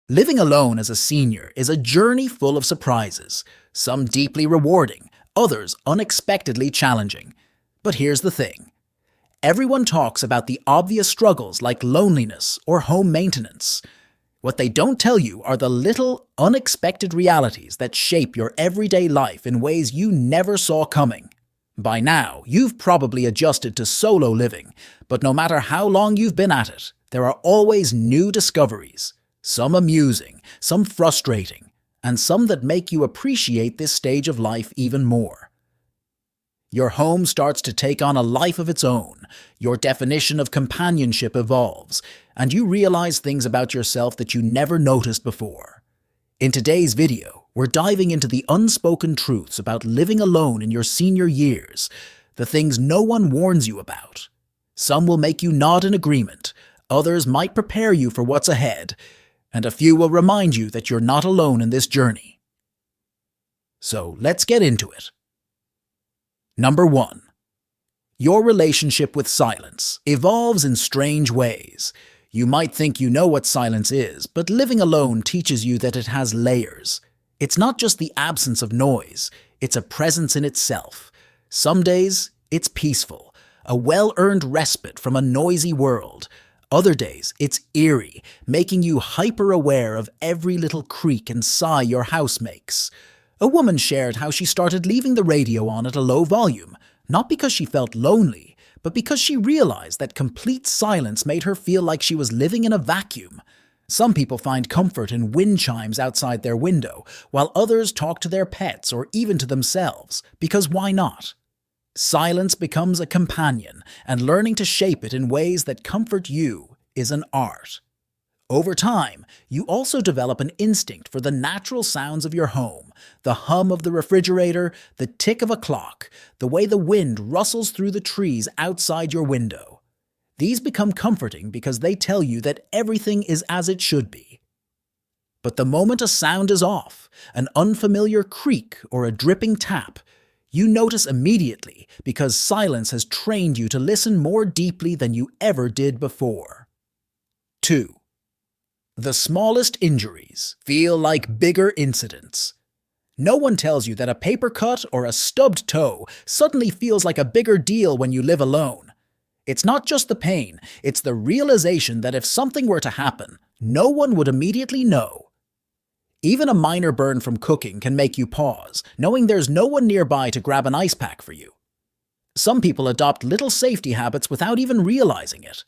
Living alone as a senior is a journey full of surprises, some deeply rewarding, others unexpectedly challenging. But here's the thing. Everyone talks about the obvious struggles like loneliness or home maintenance. What they don't tell you are the little, unexpected realities that shape your everyday life in ways you never saw coming. By now, you've probably adjusted to solo living, but no matter how long you've been at it, there are always new discoveries. Some amusing, some frustrating, and some that make you appreciate this stage of life even more. Your home starts to take on a life of its own, your definition of companionship evolves, and you realize things about yourself that you never noticed before. In today's video, we're diving into the unspoken truths about living alone in your senior years, the things no one warns you about. Some will make you nod in agreement, others might prepare you for what's ahead, and a few will remind you that you're not alone in this journey. So let's get into it. Number 1. Your relationship with silence evolves in strange ways. You might think you know what silence is, but living alone teaches you that it has layers. It's not just the absence of noise, it's a presence in itself. Some days, it's peaceful, a well-earned respite from a noisy world. Other days, it's eerie, making you hyper-aware of every little creak and sigh your house makes. A woman shared how she started leaving the radio on at a low volume, not because she felt lonely, but because she realized that complete silence made her feel like she was living in a vacuum. Some people find comfort in wind chimes outside their window, while others talk to their pets or even to themselves, because why not? Silence becomes a companion, and learning to shape it in ways that comfort you is an art. Over time, you also develop an instinct for the natural sounds of your home, the hum of the refrigerator, the tick of a clock, the way the wind rustles through the trees outside your window. These become comforting because they tell you that everything is as it should be. But the moment a sound is off, an unfamiliar creak or a dripping tap, you notice immediately because silence has trained you to listen more deeply than you ever did before. 2. The smallest injuries feel like bigger incidents. No one tells you that a paper cut or a stubbed toe suddenly feels like a bigger deal when you live alone. It's not just the pain, it's the realization that if something were to happen, no one would immediately know. Even a minor burn from cooking can make you pause, knowing there's no one nearby to grab an ice pack for you. Some people adopt little safety habits without even realizing it.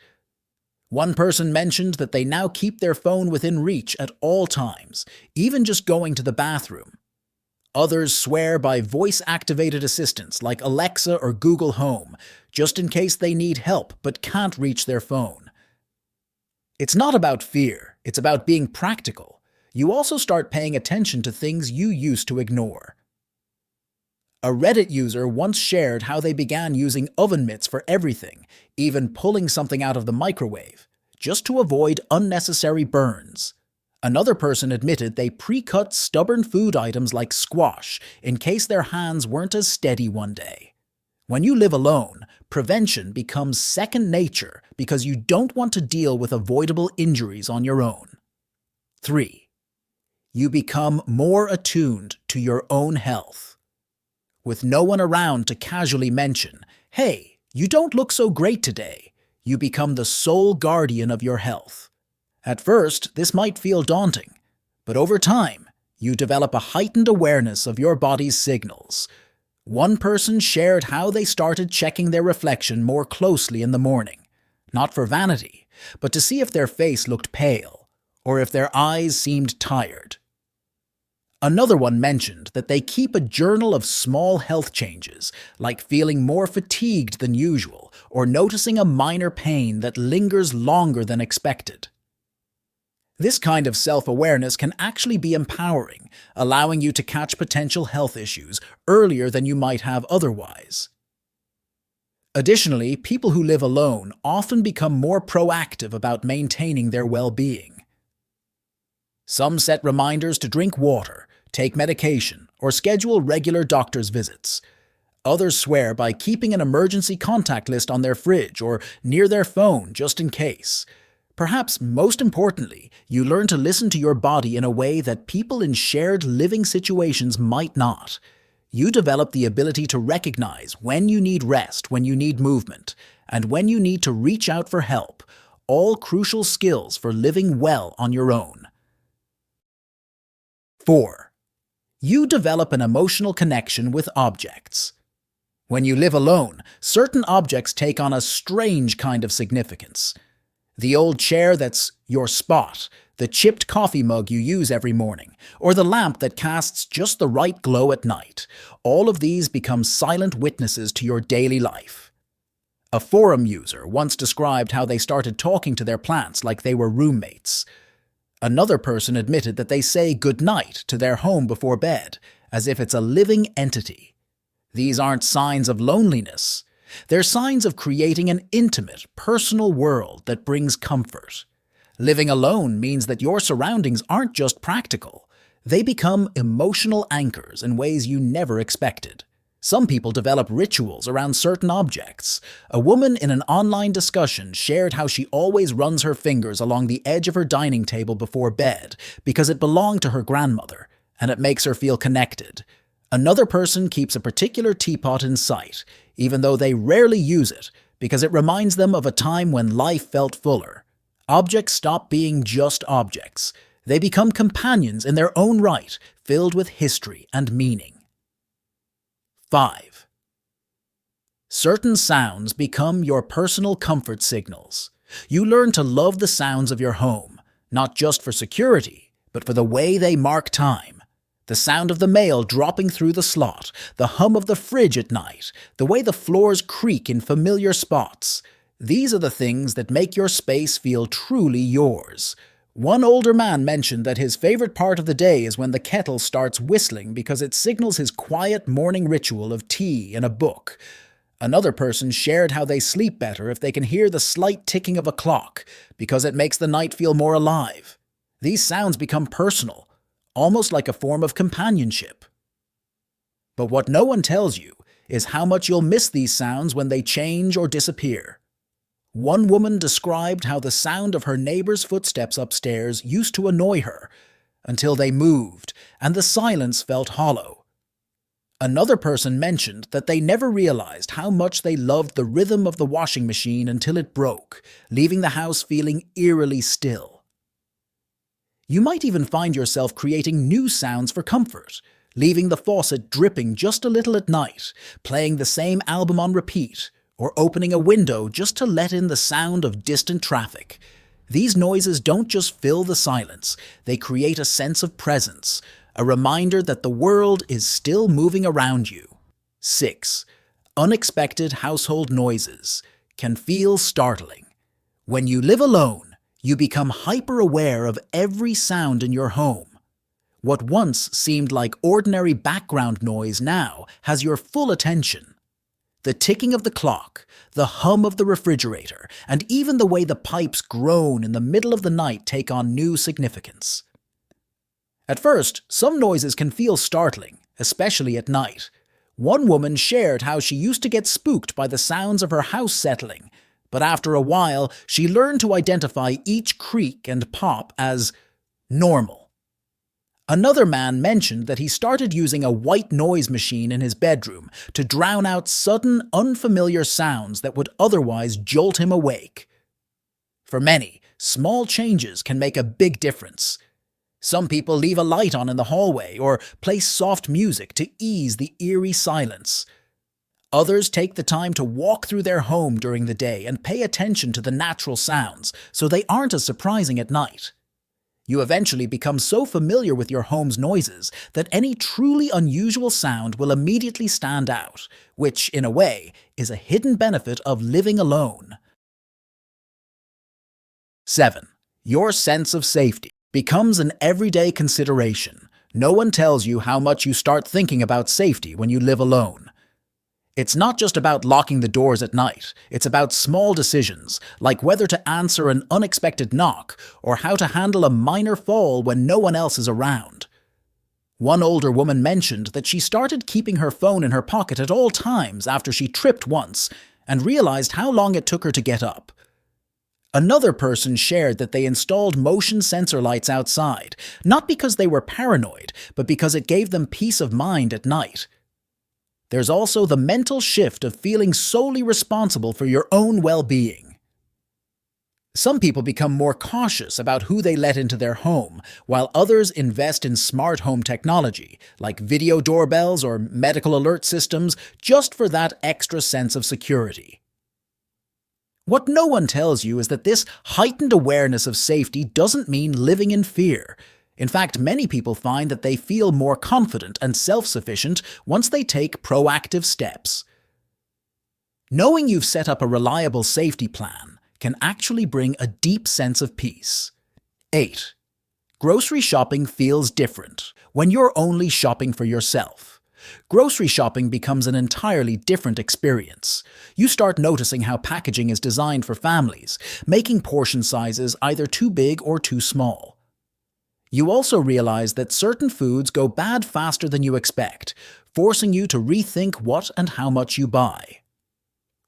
One person mentioned that they now keep their phone within reach at all times, even just going to the bathroom. Others swear by voice-activated assistants like Alexa or Google Home, just in case they need help but can't reach their phone. It's not about fear, it's about being practical. You also start paying attention to things you used to ignore. A Reddit user once shared how they began using oven mitts for everything, even pulling something out of the microwave, just to avoid unnecessary burns. Another person admitted they pre-cut stubborn food items like squash in case their hands weren't as steady one day. When you live alone, prevention becomes second nature because you don't want to deal with avoidable injuries on your own. 3. You become more attuned to your own health. With no one around to casually mention, "Hey, you don't look so great today," you become the sole guardian of your health. At first, this might feel daunting, but over time, you develop a heightened awareness of your body's signals. One person shared how they started checking their reflection more closely in the morning, not for vanity, but to see if their face looked pale, or if their eyes seemed tired. Another one mentioned that they keep a journal of small health changes, like feeling more fatigued than usual or noticing a minor pain that lingers longer than expected. This kind of self-awareness can actually be empowering, allowing you to catch potential health issues earlier than you might have otherwise. Additionally, people who live alone often become more proactive about maintaining their well-being. Some set reminders to drink water, take medication, or schedule regular doctor's visits. Others swear by keeping an emergency contact list on their fridge or near their phone just in case. Perhaps most importantly, you learn to listen to your body in a way that people in shared living situations might not. You develop the ability to recognize when you need rest, when you need movement, and when you need to reach out for help, all crucial skills for living well on your own. 4. You develop an emotional connection with objects. When you live alone, certain objects take on a strange kind of significance. The old chair that's your spot, the chipped coffee mug you use every morning, or the lamp that casts just the right glow at night, all of these become silent witnesses to your daily life. A forum user once described how they started talking to their plants like they were roommates. Another person admitted that they say goodnight to their home before bed, as if it's a living entity. These aren't signs of loneliness. They're signs of creating an intimate, personal world that brings comfort. Living alone means that your surroundings aren't just practical. They become emotional anchors in ways you never expected. Some people develop rituals around certain objects. A woman in an online discussion shared how she always runs her fingers along the edge of her dining table before bed because it belonged to her grandmother, and it makes her feel connected. Another person keeps a particular teapot in sight, even though they rarely use it, because it reminds them of a time when life felt fuller. Objects stop being just objects. They become companions in their own right, filled with history and meaning. 5. Certain sounds become your personal comfort signals. You learn to love the sounds of your home, not just for security, but for the way they mark time. The sound of the mail dropping through the slot, the hum of the fridge at night, the way the floors creak in familiar spots. These are the things that make your space feel truly yours. One older man mentioned that his favorite part of the day is when the kettle starts whistling because it signals his quiet morning ritual of tea and a book. Another person shared how they sleep better if they can hear the slight ticking of a clock because it makes the night feel more alive. These sounds become personal, almost like a form of companionship. But what no one tells you is how much you'll miss these sounds when they change or disappear. One woman described how the sound of her neighbor's footsteps upstairs used to annoy her until they moved and the silence felt hollow. Another person mentioned that they never realized how much they loved the rhythm of the washing machine until it broke, leaving the house feeling eerily still. You might even find yourself creating new sounds for comfort, leaving the faucet dripping just a little at night, playing the same album on repeat, or opening a window just to let in the sound of distant traffic. These noises don't just fill the silence, they create a sense of presence, a reminder that the world is still moving around you. 6. Unexpected household noises can feel startling. When you live alone, you become hyper-aware of every sound in your home. What once seemed like ordinary background noise now has your full attention. The ticking of the clock, the hum of the refrigerator, and even the way the pipes groan in the middle of the night take on new significance. At first, some noises can feel startling, especially at night. One woman shared how she used to get spooked by the sounds of her house settling, but after a while, she learned to identify each creak and pop as normal. Another man mentioned that he started using a white noise machine in his bedroom to drown out sudden, unfamiliar sounds that would otherwise jolt him awake. For many, small changes can make a big difference. Some people leave a light on in the hallway or play soft music to ease the eerie silence. Others take the time to walk through their home during the day and pay attention to the natural sounds so they aren't as surprising at night. You eventually become so familiar with your home's noises that any truly unusual sound will immediately stand out, which, in a way, is a hidden benefit of living alone. 7. Your sense of safety becomes an everyday consideration. No one tells you how much you start thinking about safety when you live alone. It's not just about locking the doors at night, it's about small decisions, like whether to answer an unexpected knock or how to handle a minor fall when no one else is around. One older woman mentioned that she started keeping her phone in her pocket at all times after she tripped once and realized how long it took her to get up. Another person shared that they installed motion sensor lights outside, not because they were paranoid, but because it gave them peace of mind at night. There's also the mental shift of feeling solely responsible for your own well-being. Some people become more cautious about who they let into their home, while others invest in smart home technology, like video doorbells or medical alert systems, just for that extra sense of security. What no one tells you is that this heightened awareness of safety doesn't mean living in fear. In fact, many people find that they feel more confident and self-sufficient once they take proactive steps. Knowing you've set up a reliable safety plan can actually bring a deep sense of peace. 8. Grocery shopping feels different when you're only shopping for yourself. Grocery shopping becomes an entirely different experience. You start noticing how packaging is designed for families, making portion sizes either too big or too small. You also realize that certain foods go bad faster than you expect, forcing you to rethink what and how much you buy.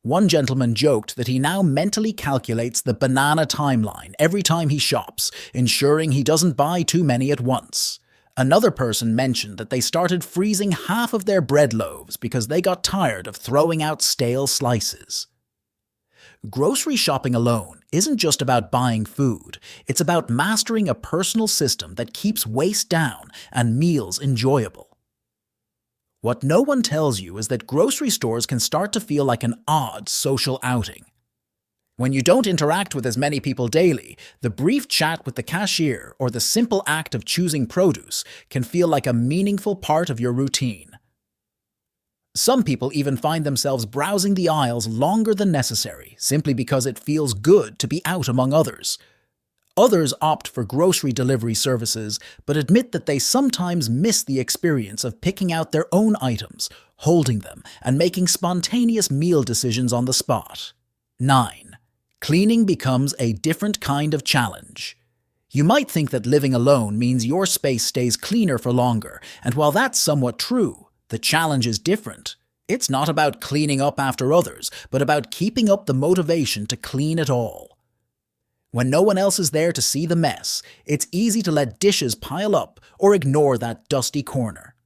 One gentleman joked that he now mentally calculates the banana timeline every time he shops, ensuring he doesn't buy too many at once. Another person mentioned that they started freezing half of their bread loaves because they got tired of throwing out stale slices. Grocery shopping alone isn't just about buying food, it's about mastering a personal system that keeps waste down and meals enjoyable. What no one tells you is that grocery stores can start to feel like an odd social outing. When you don't interact with as many people daily, the brief chat with the cashier or the simple act of choosing produce can feel like a meaningful part of your routine. Some people even find themselves browsing the aisles longer than necessary, simply because it feels good to be out among others. Others opt for grocery delivery services, but admit that they sometimes miss the experience of picking out their own items, holding them, and making spontaneous meal decisions on the spot. 9. Cleaning becomes a different kind of challenge. You might think that living alone means your space stays cleaner for longer, and while that's somewhat true, the challenge is different. It's not about cleaning up after others, but about keeping up the motivation to clean it all. When no one else is there to see the mess, it's easy to let dishes pile up or ignore that dusty corner.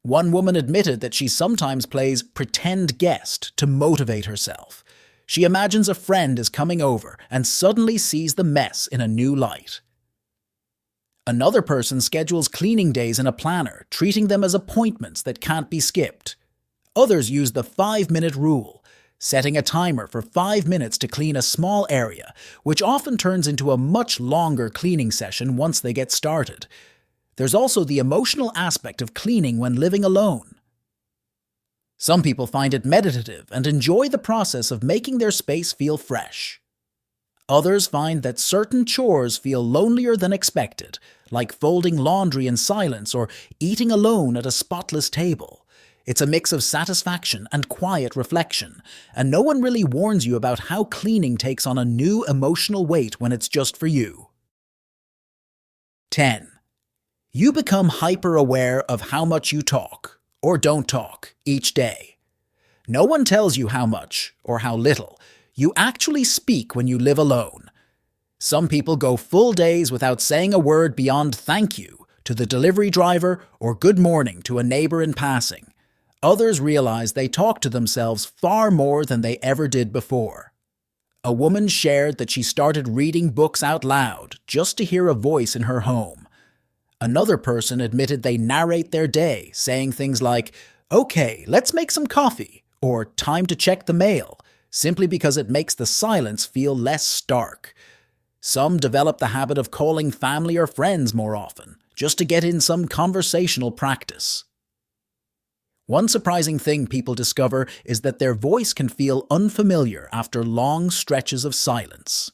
One woman admitted that she sometimes plays pretend guest to motivate herself. She imagines a friend is coming over and suddenly sees the mess in a new light. Another person schedules cleaning days in a planner, treating them as appointments that can't be skipped. Others use the 5-minute rule, setting a timer for 5 minutes to clean a small area, which often turns into a much longer cleaning session once they get started. There's also the emotional aspect of cleaning when living alone. Some people find it meditative and enjoy the process of making their space feel fresh. Others find that certain chores feel lonelier than expected, like folding laundry in silence or eating alone at a spotless table. It's a mix of satisfaction and quiet reflection, and no one really warns you about how cleaning takes on a new emotional weight when it's just for you. 10. You become hyper-aware of how much you talk, or don't talk, each day. No one tells you how much, or how little. You actually speak when you live alone. Some people go full days without saying a word beyond thank you to the delivery driver or good morning to a neighbor in passing. Others realize they talk to themselves far more than they ever did before. A woman shared that she started reading books out loud just to hear a voice in her home. Another person admitted they narrate their day, saying things like, "Okay, let's make some coffee," or "time to check the mail," simply because it makes the silence feel less stark. Some develop the habit of calling family or friends more often, just to get in some conversational practice. One surprising thing people discover is that their voice can feel unfamiliar after long stretches of silence.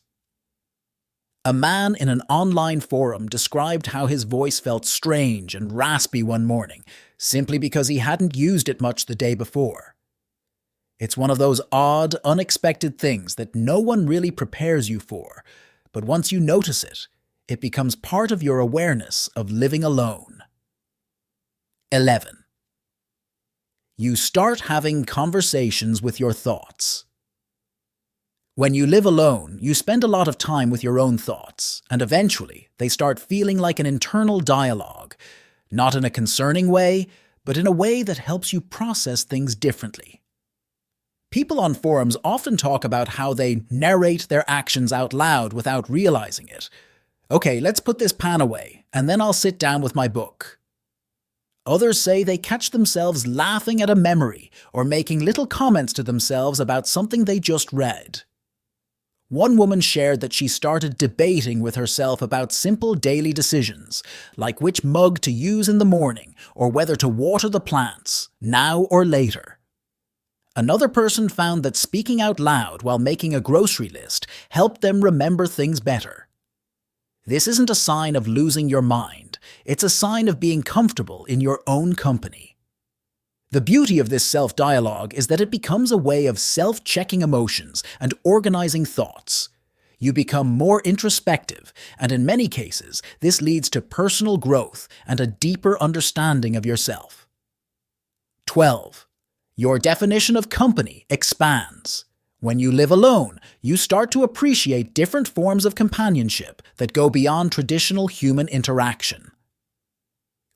A man in an online forum described how his voice felt strange and raspy one morning, simply because he hadn't used it much the day before. It's one of those odd, unexpected things that no one really prepares you for, but once you notice it, it becomes part of your awareness of living alone. 11. You start having conversations with your thoughts. When you live alone, you spend a lot of time with your own thoughts, and eventually they start feeling like an internal dialogue, not in a concerning way, but in a way that helps you process things differently. People on forums often talk about how they narrate their actions out loud without realizing it. Okay, let's put this pan away, and then I'll sit down with my book. Others say they catch themselves laughing at a memory or making little comments to themselves about something they just read. One woman shared that she started debating with herself about simple daily decisions, like which mug to use in the morning or whether to water the plants, now or later. Another person found that speaking out loud while making a grocery list helped them remember things better. This isn't a sign of losing your mind, it's a sign of being comfortable in your own company. The beauty of this self-dialogue is that it becomes a way of self-checking emotions and organizing thoughts. You become more introspective, and in many cases, this leads to personal growth and a deeper understanding of yourself. 12. Your definition of company expands. When you live alone, you start to appreciate different forms of companionship that go beyond traditional human interaction.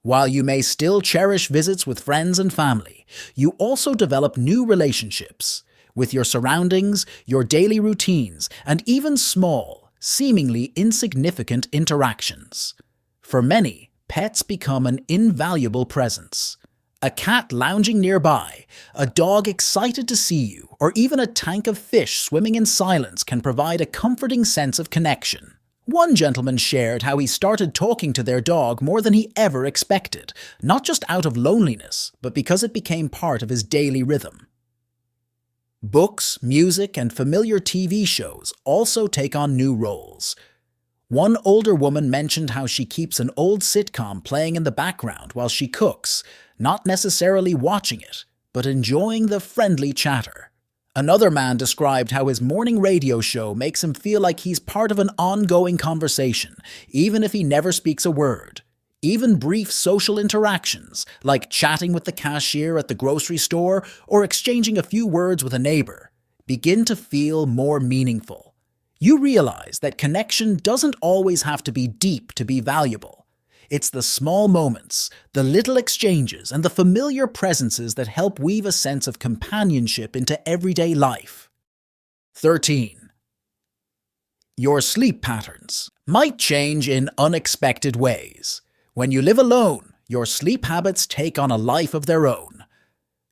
While you may still cherish visits with friends and family, you also develop new relationships with your surroundings, your daily routines, and even small, seemingly insignificant interactions. For many, pets become an invaluable presence. A cat lounging nearby, a dog excited to see you, or even a tank of fish swimming in silence can provide a comforting sense of connection. One gentleman shared how he started talking to their dog more than he ever expected, not just out of loneliness, but because it became part of his daily rhythm. Books, music, and familiar TV shows also take on new roles. One older woman mentioned how she keeps an old sitcom playing in the background while she cooks, not necessarily watching it, but enjoying the friendly chatter. Another man described how his morning radio show makes him feel like he's part of an ongoing conversation, even if he never speaks a word. Even brief social interactions, like chatting with the cashier at the grocery store or exchanging a few words with a neighbor, begin to feel more meaningful. You realize that connection doesn't always have to be deep to be valuable. It's the small moments, the little exchanges, and the familiar presences that help weave a sense of companionship into everyday life. 13. Your sleep patterns might change in unexpected ways. When you live alone, your sleep habits take on a life of their own.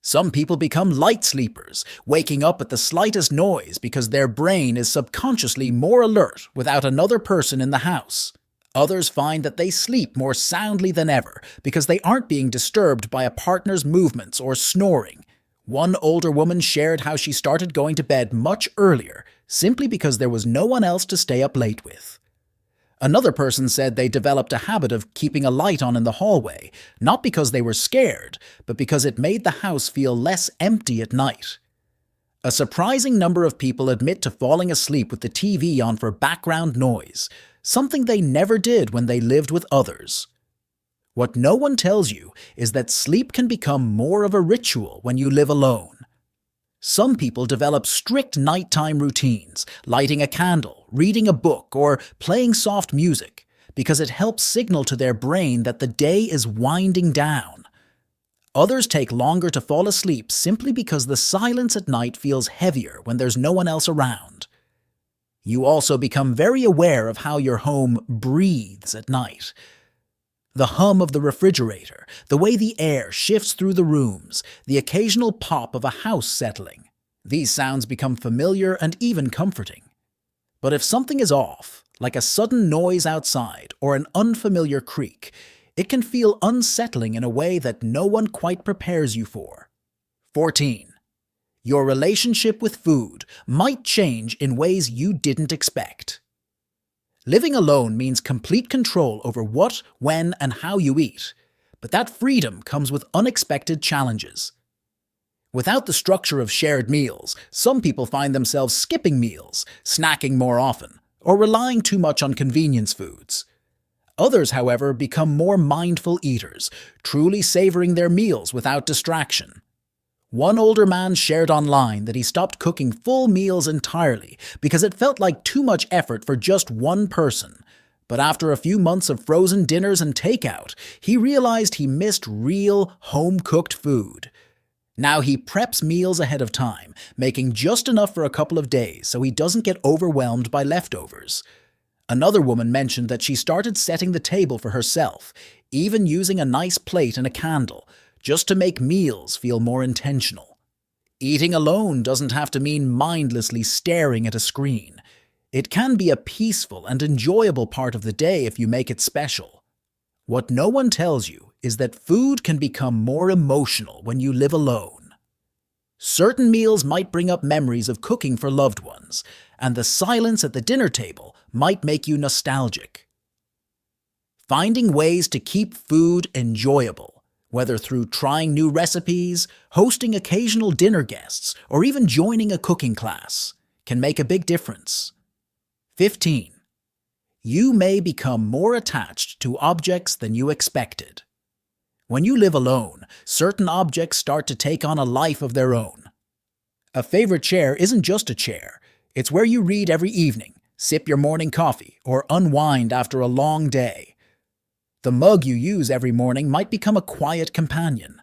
Some people become light sleepers, waking up at the slightest noise because their brain is subconsciously more alert without another person in the house. Others find that they sleep more soundly than ever because they aren't being disturbed by a partner's movements or snoring. One older woman shared how she started going to bed much earlier simply because there was no one else to stay up late with. Another person said they developed a habit of keeping a light on in the hallway, not because they were scared, but because it made the house feel less empty at night. A surprising number of people admit to falling asleep with the TV on for background noise, something they never did when they lived with others. What no one tells you is that sleep can become more of a ritual when you live alone. Some people develop strict nighttime routines, lighting a candle, reading a book, or playing soft music, because it helps signal to their brain that the day is winding down. Others take longer to fall asleep simply because the silence at night feels heavier when there's no one else around. You also become very aware of how your home breathes at night. The hum of the refrigerator, the way the air shifts through the rooms, the occasional pop of a house settling. These sounds become familiar and even comforting. But if something is off, like a sudden noise outside or an unfamiliar creak, it can feel unsettling in a way that no one quite prepares you for. 14. Your relationship with food might change in ways you didn't expect. Living alone means complete control over what, when, and how you eat, but that freedom comes with unexpected challenges. Without the structure of shared meals, some people find themselves skipping meals, snacking more often, or relying too much on convenience foods. Others, however, become more mindful eaters, truly savoring their meals without distraction. One older man shared online that he stopped cooking full meals entirely because it felt like too much effort for just one person. But after a few months of frozen dinners and takeout, he realized he missed real, home-cooked food. Now he preps meals ahead of time, making just enough for a couple of days so he doesn't get overwhelmed by leftovers. Another woman mentioned that she started setting the table for herself, even using a nice plate and a candle, just to make meals feel more intentional. Eating alone doesn't have to mean mindlessly staring at a screen. It can be a peaceful and enjoyable part of the day if you make it special. What no one tells you is that food can become more emotional when you live alone. Certain meals might bring up memories of cooking for loved ones, and the silence at the dinner table might make you nostalgic. Finding ways to keep food enjoyable, whether through trying new recipes, hosting occasional dinner guests, or even joining a cooking class, can make a big difference. 15. You may become more attached to objects than you expected. When you live alone, certain objects start to take on a life of their own. A favorite chair isn't just a chair. It's where you read every evening, sip your morning coffee, or unwind after a long day. The mug you use every morning might become a quiet companion.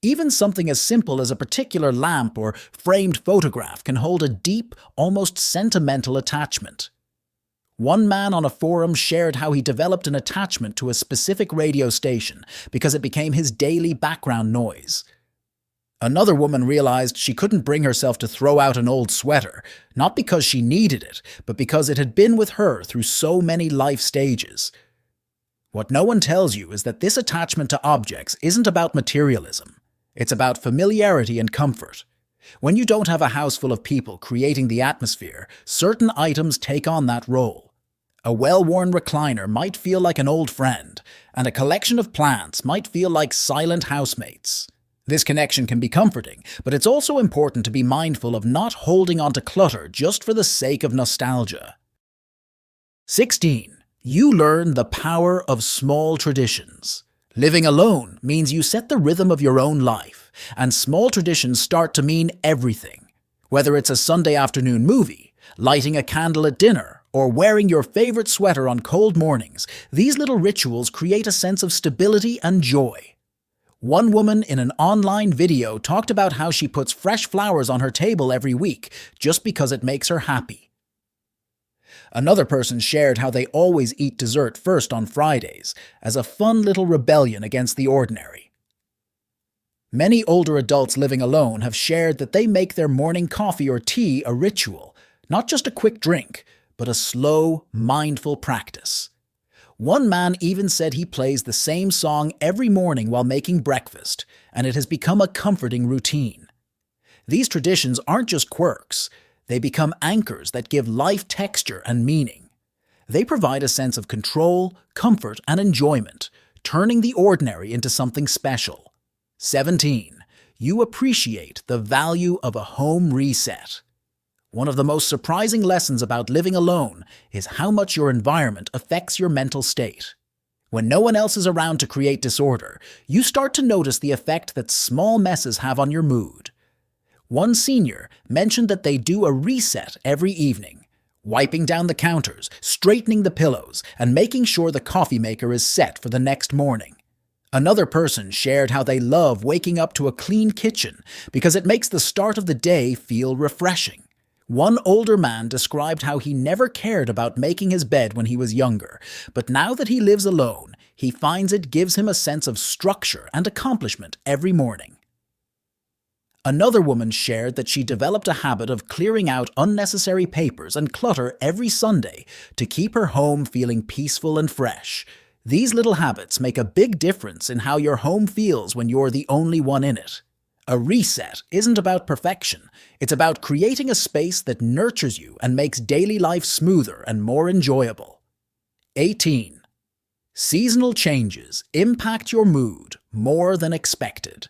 Even something as simple as a particular lamp or framed photograph can hold a deep, almost sentimental attachment. One man on a forum shared how he developed an attachment to a specific radio station because it became his daily background noise. Another woman realized she couldn't bring herself to throw out an old sweater, not because she needed it, but because it had been with her through so many life stages. What no one tells you is that this attachment to objects isn't about materialism. It's about familiarity and comfort. When you don't have a house full of people creating the atmosphere, certain items take on that role. A well-worn recliner might feel like an old friend, and a collection of plants might feel like silent housemates. This connection can be comforting, but it's also important to be mindful of not holding onto clutter just for the sake of nostalgia. 16. You learn the power of small traditions. Living alone means you set the rhythm of your own life, and small traditions start to mean everything. Whether it's a Sunday afternoon movie, lighting a candle at dinner, or wearing your favorite sweater on cold mornings, these little rituals create a sense of stability and joy. One woman in an online video talked about how she puts fresh flowers on her table every week just because it makes her happy. Another person shared how they always eat dessert first on Fridays, as a fun little rebellion against the ordinary. Many older adults living alone have shared that they make their morning coffee or tea a ritual, not just a quick drink, but a slow, mindful practice. One man even said he plays the same song every morning while making breakfast, and it has become a comforting routine. These traditions aren't just quirks. They become anchors that give life texture and meaning. They provide a sense of control, comfort, and enjoyment, turning the ordinary into something special. 17. You appreciate the value of a home reset. One of the most surprising lessons about living alone is how much your environment affects your mental state. When no one else is around to create disorder, you start to notice the effect that small messes have on your mood. One senior mentioned that they do a reset every evening, wiping down the counters, straightening the pillows, and making sure the coffee maker is set for the next morning. Another person shared how they love waking up to a clean kitchen because it makes the start of the day feel refreshing. One older man described how he never cared about making his bed when he was younger, but now that he lives alone, he finds it gives him a sense of structure and accomplishment every morning. Another woman shared that she developed a habit of clearing out unnecessary papers and clutter every Sunday to keep her home feeling peaceful and fresh. These little habits make a big difference in how your home feels when you're the only one in it. A reset isn't about perfection. It's about creating a space that nurtures you and makes daily life smoother and more enjoyable. 18. Seasonal changes impact your mood more than expected.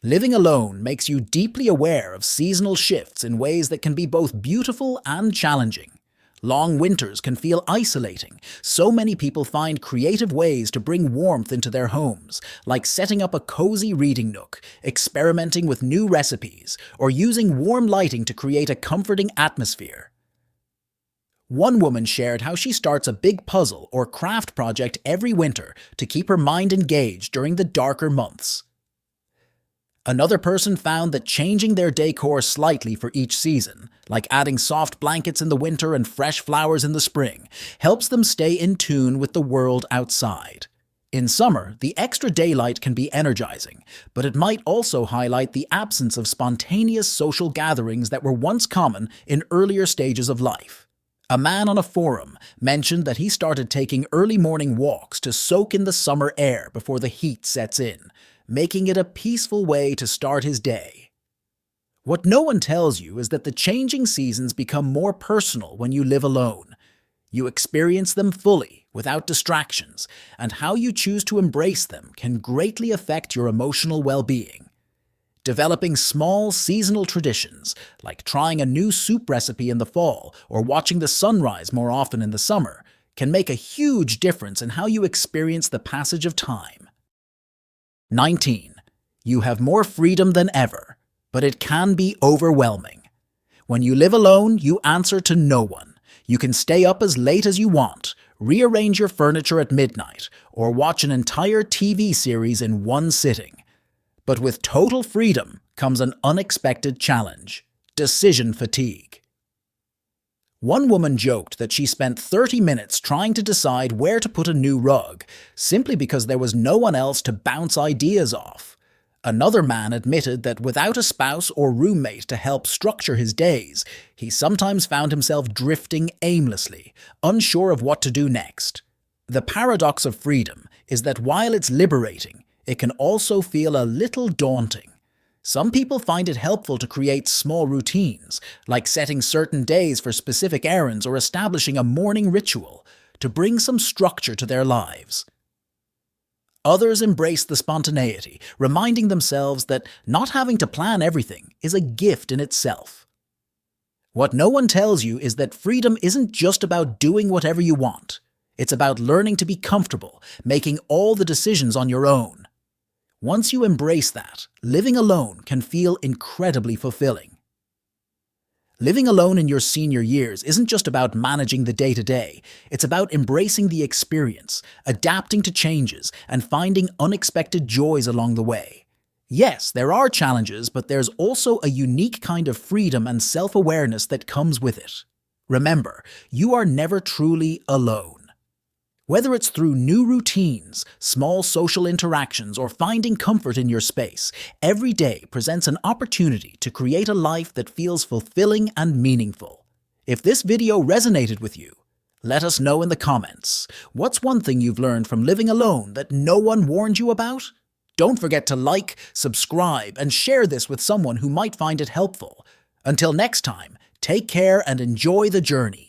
Living alone makes you deeply aware of seasonal shifts in ways that can be both beautiful and challenging. Long winters can feel isolating, so many people find creative ways to bring warmth into their homes, like setting up a cozy reading nook, experimenting with new recipes, or using warm lighting to create a comforting atmosphere. One woman shared how she starts a big puzzle or craft project every winter to keep her mind engaged during the darker months. Another person found that changing their decor slightly for each season, like adding soft blankets in the winter and fresh flowers in the spring, helps them stay in tune with the world outside. In summer, the extra daylight can be energizing, but it might also highlight the absence of spontaneous social gatherings that were once common in earlier stages of life. A man on a forum mentioned that he started taking early morning walks to soak in the summer air before the heat sets in, making it a peaceful way to start his day. What no one tells you is that the changing seasons become more personal when you live alone. You experience them fully, without distractions, and how you choose to embrace them can greatly affect your emotional well-being. Developing small seasonal traditions, like trying a new soup recipe in the fall or watching the sunrise more often in the summer, can make a huge difference in how you experience the passage of time. 19. You have more freedom than ever, but it can be overwhelming. When you live alone, you answer to no one. You can stay up as late as you want, rearrange your furniture at midnight, or watch an entire TV series in one sitting. But with total freedom comes an unexpected challenge: decision fatigue. One woman joked that she spent 30 minutes trying to decide where to put a new rug, simply because there was no one else to bounce ideas off. Another man admitted that without a spouse or roommate to help structure his days, he sometimes found himself drifting aimlessly, unsure of what to do next. The paradox of freedom is that while it's liberating, it can also feel a little daunting. Some people find it helpful to create small routines, like setting certain days for specific errands or establishing a morning ritual, to bring some structure to their lives. Others embrace the spontaneity, reminding themselves that not having to plan everything is a gift in itself. What no one tells you is that freedom isn't just about doing whatever you want. It's about learning to be comfortable, making all the decisions on your own. Once you embrace that, living alone can feel incredibly fulfilling. Living alone in your senior years isn't just about managing the day-to-day, it's about embracing the experience, adapting to changes, and finding unexpected joys along the way. Yes, there are challenges, but there's also a unique kind of freedom and self-awareness that comes with it. Remember, you are never truly alone. Whether it's through new routines, small social interactions, or finding comfort in your space, every day presents an opportunity to create a life that feels fulfilling and meaningful. If this video resonated with you, let us know in the comments. What's one thing you've learned from living alone that no one warned you about? Don't forget to like, subscribe, and share this with someone who might find it helpful. Until next time, take care and enjoy the journey.